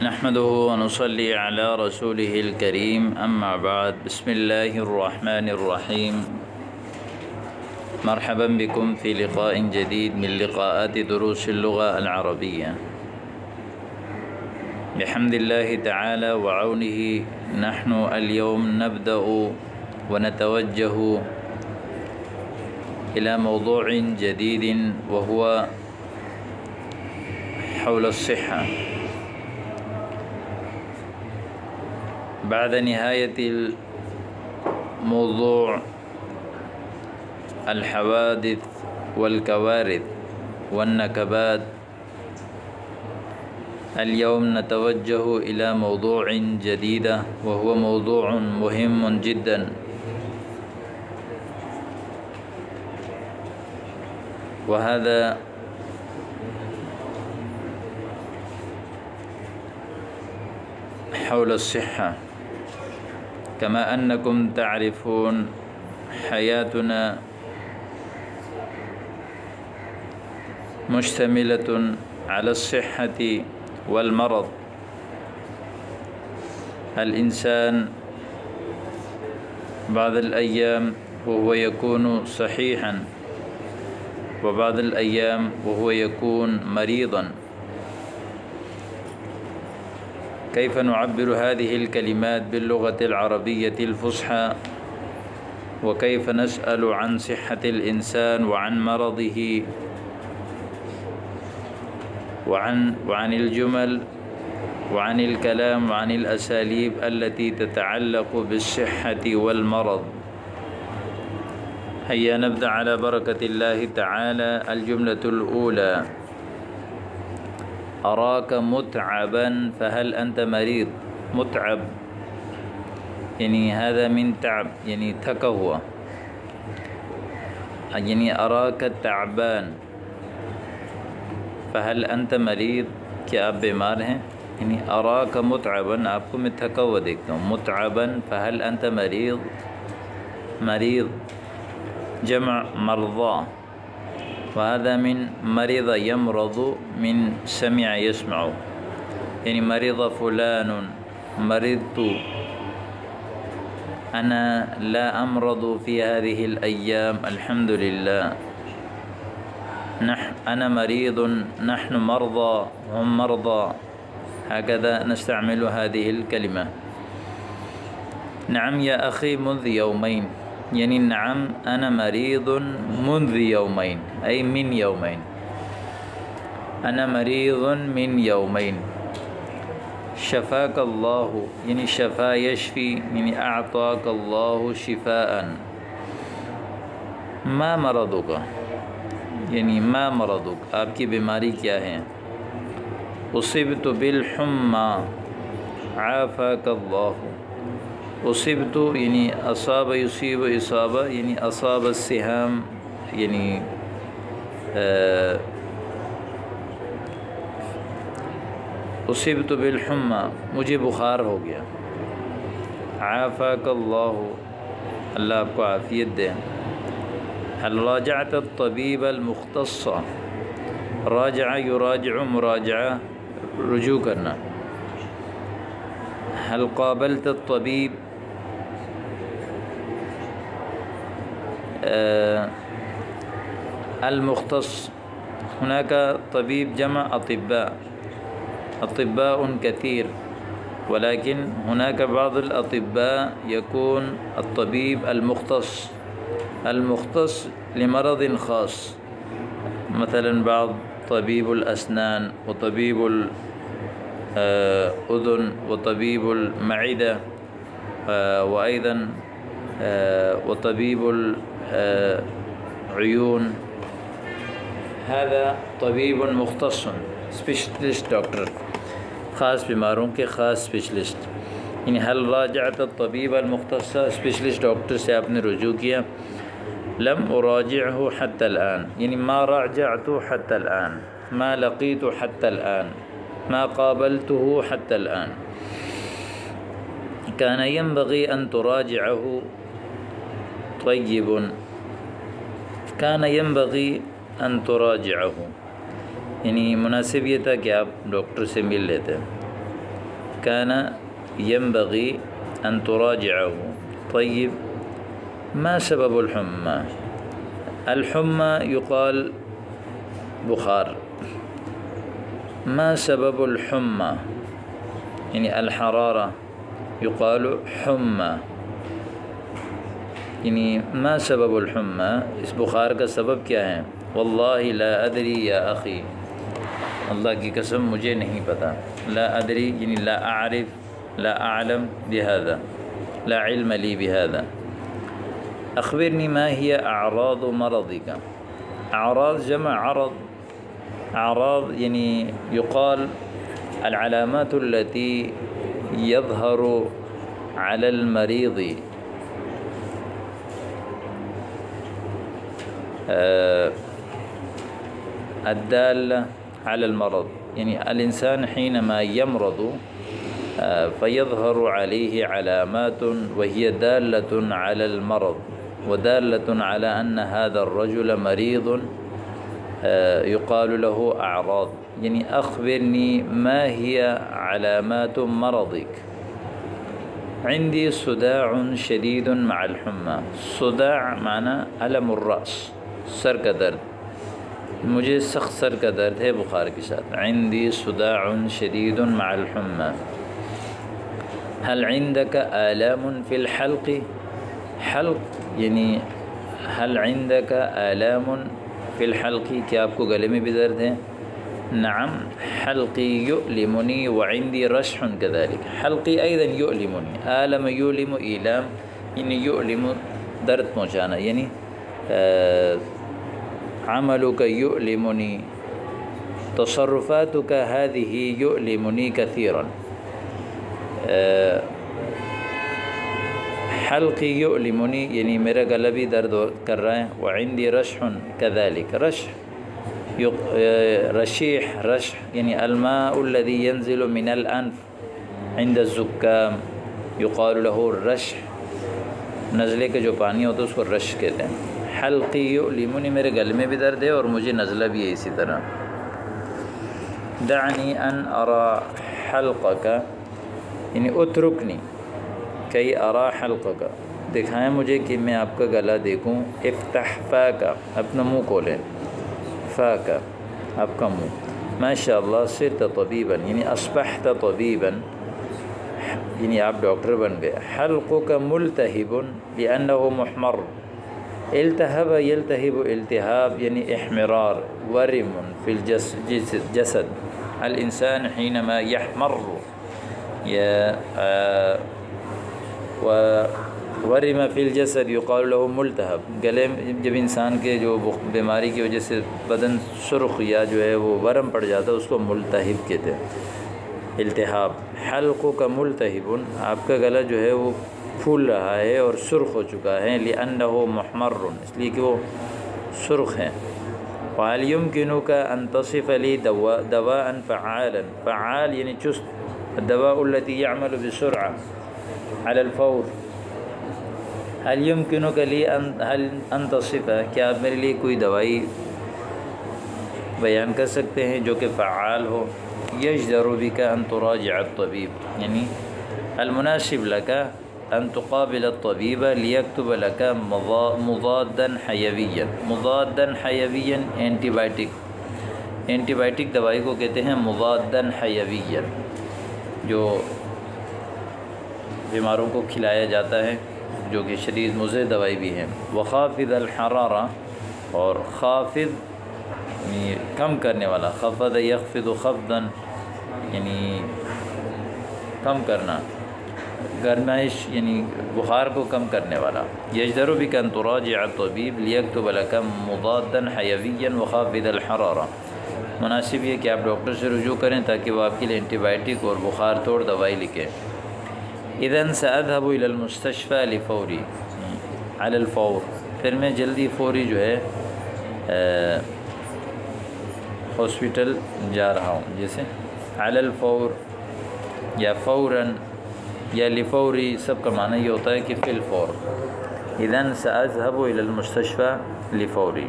نحمده ونصلي على رسوله الكريم أما بعد بسم الله الرحمن الرحيم مرحبا بكم في لقاء جديد من لقاءات دروس اللغة العربية. بحمد الله تعالى وعونه نحن اليوم نبدأ ونتوجه إلى موضوع جديد وهو حول الصحة. بعد نهاية الموضوع الحوادث والكوارث والنكبات، اليوم نتوجه إلى موضوع جديد وهو موضوع مهم جدا، وهذا حول الصحة. كما أنكم تعرفون حياتنا مشتملة على الصحة والمرض. الإنسان بعض الأيام وهو يكون صحيحا، وبعض الأيام وهو يكون مريضا. كيف نعبر هذه الكلمات باللغة العربية الفصحى؟ وكيف نسأل عن صحة الإنسان وعن مرضه وعن الجمل وعن الكلام وعن الأساليب التي تتعلق بالصحة والمرض؟ هيا نبدأ على بركة الله تعالى. الجملة الأولى: أراك متعبا فهل أنت مريض؟ متعب يعني هذا من تعب، يعني تھکا ہوا، یعنی أراك تعبان فهل أنت مريض، کیا آپ بیمار ہیں؟ یعنی أراك متعبا، آپ کو میں تھکا ہوا دیکھتا ہوں. متعبا فهل أنت مريض، مريض جمع مرضى، وهذا من مرض يمرض من سمع يسمع، يعني مرض فلان، مرضت، أنا لا أمرض في هذه الأيام الحمد لله، أنا مريض، نحن مرضى، هم مرضى، هكذا نستعمل هذه الكلمة. نعم يا أخي منذ يومين، يعني نعم أنا مريض منذ يومين أي من يومين، أنا مريض من يومين. شفاك الله، يعني شفا يشفي، يعني أعطاك الله شفاء. ما مرضك، يعني ما مرضك، آپ کی بیماری کیا ہے؟ أصبت بالحمى عافاك الله. أصبت يعني أصاب يصيب إصابة، يعني أصاب السهام، يعني أصبت بالحمى، مجھے بخار ہو گیا. عافاك الله، اللہ آپ کو عافیت دے. هل راجعت الطبيب المختص؟ راجع يراجع، مراجعة رجوع کرنا. هل قابلت الطبيب؟ المختص، هناك طبيب جمع أطباء، أطباء كثير، ولكن هناك بعض الأطباء يكون الطبيب المختص، المختص لمرض خاص، مثلا بعض طبيب الأسنان، وطبيب الأذن، وطبيب المعدة، وأيضا وطبيب العيون. هذا طبيب مختص، سپیشلسٹ ڈاکٹر، خاص بیماروں کے خاص سپیشلسٹ. یعنی هل راجعت الطبيب المختص، سپیشلسٹ ڈاکٹر سے آپ نے رجوع کیا. لم أراجعه حتى الآن، يعني ما راجعت حتى الآن، ما لقيت حتى الآن، ما قابلته حتى الآن. كان ينبغي أن تراجعه. طيب، كان ينبغي أن تراجعه، یعنی مناسب یہ تھا کہ آپ ڈاکٹر سے مل لیتے. كان ينبغي أن تراجعه. طيب، ما سبب الحمى؟ الحمى يقال بخار. ما سبب الحمى؟ يعني الحرارة يقال حمى. يعني ما سبب الحمى؟ اس بخار کا سبب کیا ہے؟ واللہ لا ادری یا اخی، اللہ کی قسم مجھے نہیں پتہ. لا ادری یعنی لا اعرف، لا اعلم بهذا، لا علم لی بهذا. اخبرنی ما هي اعراض مرضك. اعراض جمع عرض. اعراض يعني يقال العلامات التي يظهر على المريض الدالة على المرض. يعني الإنسان حينما يمرض فيظهر عليه علامات وهي دالة على المرض ودالة على أن هذا الرجل مريض، يقال له أعراض. يعني أخبرني ما هي علامات مرضك. عندي صداع شديد مع الحمى. صداع معنی علم الرأس، سر کا درد. مجھے سخت سر کا درد ہے بخار کے ساتھ. عندي صداع شديد مع الحمى. هل عندك آلام في الحلق. حلق یعنی هل عندك آلام في الحلق، کیا آپ کو گلے میں بھی درد ہے؟ نعم حلقي يؤلمني وعندي رشح كذلك. حلقي أيضا يؤلمني. آلم يؤلم إيلام يعني يؤلم درد پہنچانا. یعنی عملك يؤلمني، تصرفاتك هذه يؤلمني كثيرا. حلقي يؤلمني یعنی میرا گلا بھی درد کر رہا ہے. وعندي رشح كذلك. رشح رشيح، رشح يعني الماء الذي ينزل من الأنف عند الزكام يقال له الرشح. نزلے کا جو پانی ہوتا ہے اس کو رشح کہتے ہیں. حلقی یؤلمنی، میرے گلے میں بھی درد ہے اور مجھے نزلہ بھی ہے اسی طرح. دعنی ان ارى حلقک یعنی اترکنی کئی ارى حلقک، دکھائیں مجھے کہ میں آپ کا گلا دیکھوں. افتح فاک، اپنا منہ کھولیں. فاک آپ کا منہ. ماشاء اللہ صرت طبیبا یعنی اصبحت طبیبا یعنی آپ ڈاکٹر بن گئے. حلقک ملتہب لأنه محمر. التہب یلتہب التہاب یعنی احمرار. ورم فی الجسد، الانسان حینما یحمر ورم فی الجسد یقال له ملتہب. گلے جب انسان کے جو بیماری کی وجہ سے بدن سرخ یا جو ہے وہ ورم پڑ جاتا ہے اس کو ملتہب کہتے ہیں، التہاب. حلق کا ملتہب، آپ کا گلا جو ہے وہ پھول رہا ہے اور سرخ ہو چکا ہے. لأنه محمر، اس لیے کہ وہ سرخ ہیں. وهل يمكنك أن تصف لي دواء فعالا. فعال یعنی چست. الدواء التي يعمل بسرعة على الفور. هل يمكنك لي أن تصف، کیا آپ میرے لیے کوئی دوائی بیان کر سکتے ہیں جو کہ فعال ہو. يجدر بك أن تراجع الطبيب یعنی المناسب لك أن تقابل الطبيب ليكتب لك مضادا حيويا. مضادا حيويا اینٹی بائیوٹک. اینٹی بائیوٹک دوائی کو کہتے ہیں مضادا حيويا، جو بیماروں کو کھلایا جاتا ہے جو کہ شدید مضر دوائی بھی ہیں. وخافض الحرارہ، اور خافض یعنی کم کرنے والا. خفض یخفض خفضا یعنی کم کرنا، گرمائش یعنی بخار کو کم کرنے والا. یجدر بک ان تراجع الطبیب لیکتب لک مضادا حیویا وخافض الحرارہ. مناسب یہ کہ آپ ڈاکٹر سے رجوع کریں تاکہ وہ آپ کے لیے اینٹی بائیوٹک اور بخار توڑ دوائی لکھیں. اذن ساذهب الى المستشفى لفوری على الفور، پھر میں جلدی فوری جو ہے ہاسپٹل جا رہا ہوں. جیسے علی الفور یا فوراً یا لفوری، سب کا معنی یہ ہوتا ہے کہ فی الفور. اذن ساذهب الى المستشفى لفوری.